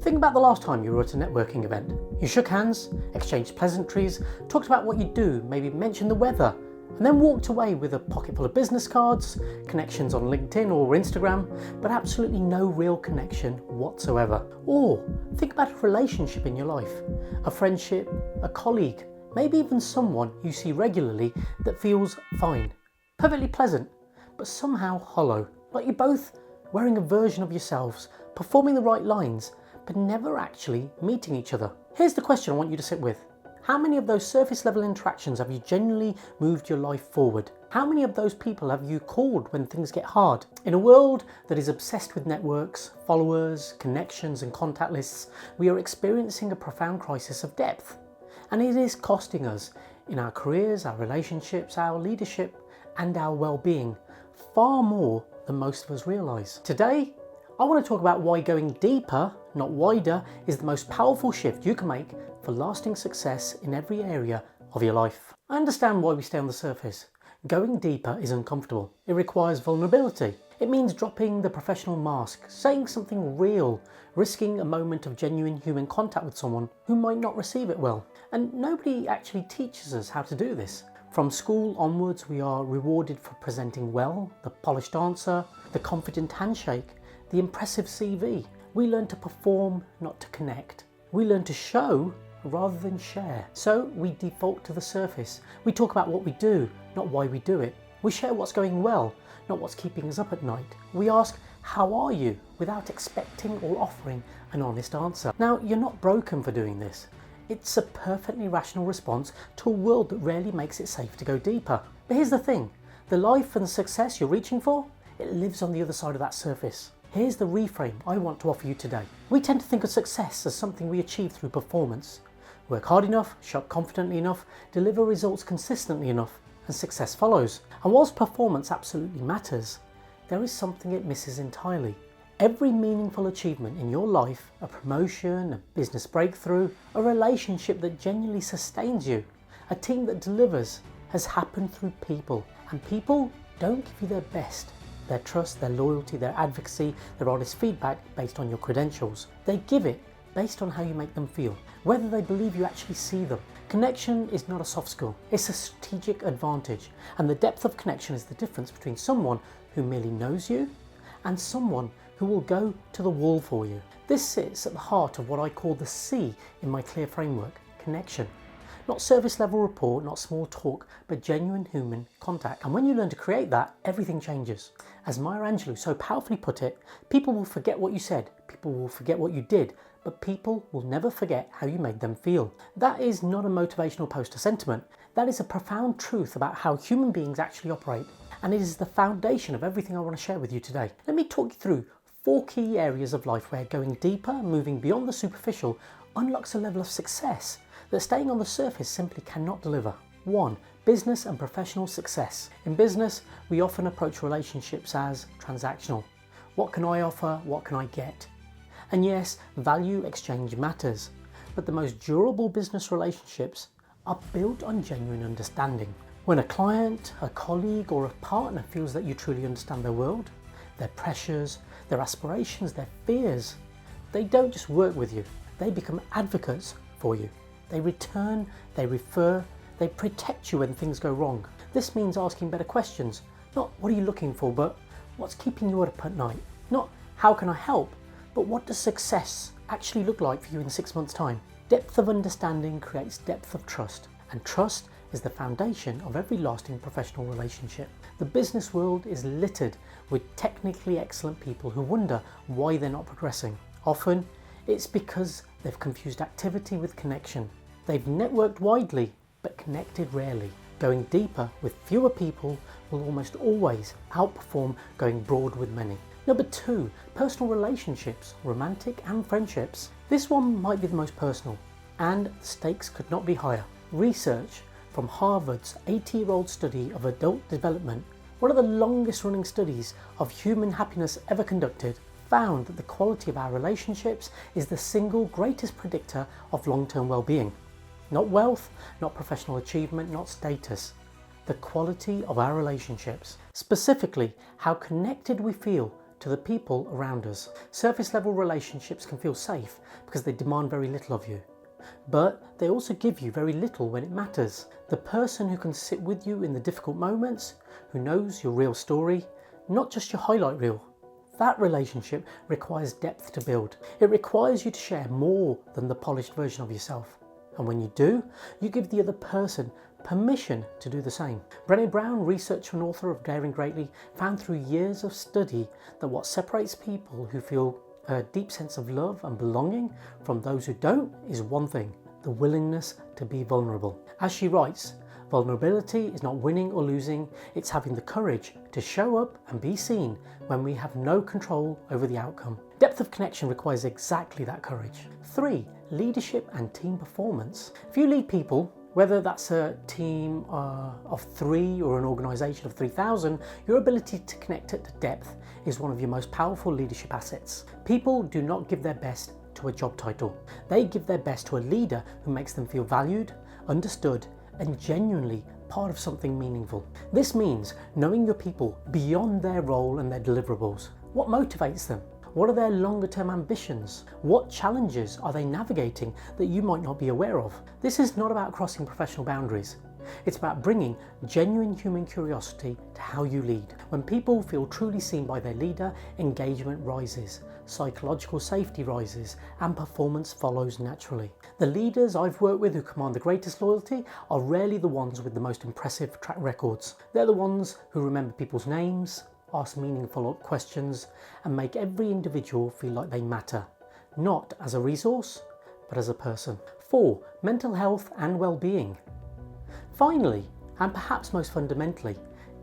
Think about the last time you were at a networking event. You shook hands, exchanged pleasantries, talked about what you do, maybe mentioned the weather, and then walked away with a pocket full of business cards, connections on LinkedIn or Instagram, but absolutely no real connection whatsoever. Or think about a relationship in your life, a friendship, a colleague, maybe even someone you see regularly that feels fine, perfectly pleasant, but somehow hollow, like you're both wearing a version of yourselves, performing the right lines, but never actually meeting each other. Here's the question I want you to sit with. How many of those surface level interactions have you genuinely moved your life forward? How many of those people have you called when things get hard? In a world that is obsessed with networks, followers, connections and contact lists, we are experiencing a profound crisis of depth. And it is costing us in our careers, our relationships, our leadership and our well-being far more than most of us realise. Today, I want to talk about why going deeper, not wider, is the most powerful shift you can make for lasting success in every area of your life. I understand why we stay on the surface. Going deeper is uncomfortable. It requires vulnerability. It means dropping the professional mask, saying something real, risking a moment of genuine human contact with someone who might not receive it well. And nobody actually teaches us how to do this. From school onwards, we are rewarded for presenting well, the polished answer, the confident handshake, the impressive CV. We learn to perform, not to connect. We learn to show rather than share. So we default to the surface. We talk about what we do, not why we do it. We share what's going well, not what's keeping us up at night. We ask, how are you? Without expecting or offering an honest answer. Now, you're not broken for doing this. It's a perfectly rational response to a world that rarely makes it safe to go deeper. But here's the thing, the life and the success you're reaching for, it lives on the other side of that surface. Here's the reframe I want to offer you today. We tend to think of success as something we achieve through performance. Work hard enough, show up confidently enough, deliver results consistently enough, and success follows. And whilst performance absolutely matters, there is something it misses entirely. Every meaningful achievement in your life, a promotion, a business breakthrough, a relationship that genuinely sustains you, a team that delivers, has happened through people. And people don't give you their best, their trust, their loyalty, their advocacy, their honest feedback based on your credentials. They give it based on how you make them feel, whether they believe you actually see them. Connection is not a soft skill, it's a strategic advantage. And the depth of connection is the difference between someone who merely knows you and someone who will go to the wall for you. This sits at the heart of what I call the C in my clear framework, connection. Not service level rapport, not small talk, but genuine human contact. And when you learn to create that, everything changes. As Maya Angelou so powerfully put it, people will forget what you said, people will forget what you did, but people will never forget how you made them feel. That is not a motivational poster sentiment. That is a profound truth about how human beings actually operate. And it is the foundation of everything I want to share with you today. Let me talk you through 4 key areas of life where going deeper, moving beyond the superficial, unlocks a level of success that staying on the surface simply cannot deliver. 1. Business and professional success. In business, we often approach relationships as transactional. What can I offer? What can I get? And yes, value exchange matters, but the most durable business relationships are built on genuine understanding. When a client, a colleague, or a partner feels that you truly understand their world, their pressures, their aspirations, their fears, they don't just work with you, they become advocates for you. They return, they refer, they protect you when things go wrong. This means asking better questions, not what are you looking for, but what's keeping you up at night? Not how can I help, but what does success actually look like for you in 6 months' time? Depth of understanding creates depth of trust, and trust is the foundation of every lasting professional relationship. The business world is littered with technically excellent people who wonder why they're not progressing. Often, it's because they've confused activity with connection. They've networked widely, but connected rarely. Going deeper with fewer people will almost always outperform going broad with many. Number 2, personal relationships, romantic and friendships. This one might be the most personal, and the stakes could not be higher. Research from Harvard's 80-year-old study of adult development, one of the longest running studies of human happiness ever conducted, found that the quality of our relationships is the single greatest predictor of long-term well-being. Not wealth, not professional achievement, not status. The quality of our relationships. Specifically, how connected we feel to to the people around us. Surface level relationships can feel safe because they demand very little of you. But they also give you very little when it matters. The person who can sit with you in the difficult moments, who knows your real story, not just your highlight reel. That relationship requires depth to build. It requires you to share more than the polished version of yourself. And when you do, you give the other person permission to do the same. Brene Brown, researcher and author of Daring Greatly, found through years of study that what separates people who feel a deep sense of love and belonging from those who don't is one thing: the willingness to be vulnerable. As she writes, vulnerability is not winning or losing, it's having the courage to show up and be seen when we have no control over the outcome. Depth of connection requires exactly that courage. 3. Leadership and team performance. If you lead people, whether that's a team of 3 or an organisation of 3,000, your ability to connect at depth is one of your most powerful leadership assets. People do not give their best to a job title. They give their best to a leader who makes them feel valued, understood, and genuinely part of something meaningful. This means knowing your people beyond their role and their deliverables. What motivates them? What are their longer term ambitions? What challenges are they navigating that you might not be aware of? This is not about crossing professional boundaries. It's about bringing genuine human curiosity to how you lead. When people feel truly seen by their leader, engagement rises, psychological safety rises, and performance follows naturally. The leaders I've worked with who command the greatest loyalty are rarely the ones with the most impressive track records. They're the ones who remember people's names, ask meaningful questions, and make every individual feel like they matter, not as a resource, but as a person. 4. Mental health and well-being. Finally, and perhaps most fundamentally,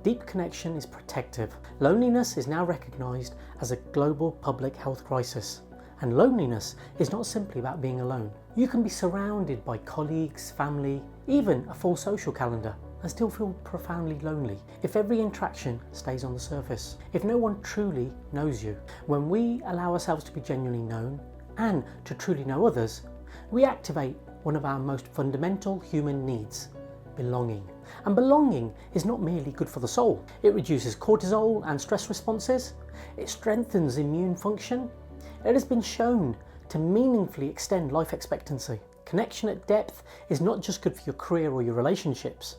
deep connection is protective. Loneliness is now recognised as a global public health crisis. And loneliness is not simply about being alone. You can be surrounded by colleagues, family, even a full social calendar, and still feel profoundly lonely if every interaction stays on the surface, if no one truly knows you. When we allow ourselves to be genuinely known and to truly know others, we activate one of our most fundamental human needs: belonging. And belonging is not merely good for the soul. It reduces cortisol and stress responses. It strengthens immune function. It has been shown to meaningfully extend life expectancy. Connection at depth is not just good for your career or your relationships.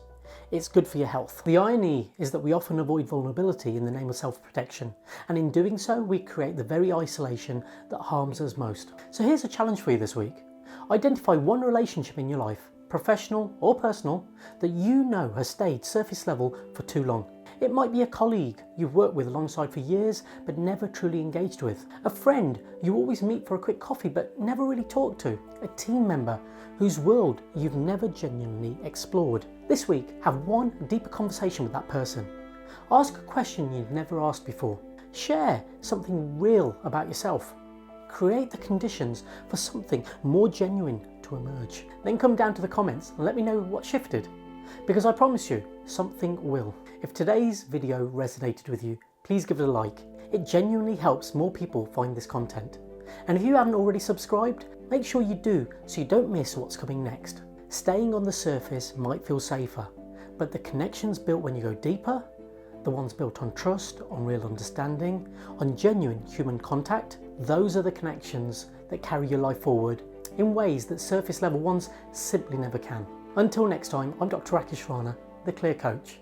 It's good for your health. The irony is that we often avoid vulnerability in the name of self-protection, and in doing so we create the very isolation that harms us most. So here's a challenge for you this week. Identify one relationship in your life, professional or personal, that you know has stayed surface level for too long. It might be a colleague you've worked with alongside for years but never truly engaged with, a friend you always meet for a quick coffee but never really talk to, a team member whose world you've never genuinely explored. This week, have one deeper conversation with that person. Ask a question you've never asked before. Share something real about yourself. Create the conditions for something more genuine to emerge. Then come down to the comments and let me know what shifted. Because I promise you, something will. If today's video resonated with you, please give it a like. It genuinely helps more people find this content. And if you haven't already subscribed, make sure you do so you don't miss what's coming next. Staying on the surface might feel safer, but the connections built when you go deeper, the ones built on trust, on real understanding, on genuine human contact, those are the connections that carry your life forward in ways that surface level ones simply never can. Until next time, I'm Dr. Rakish Rana, the Clear Coach.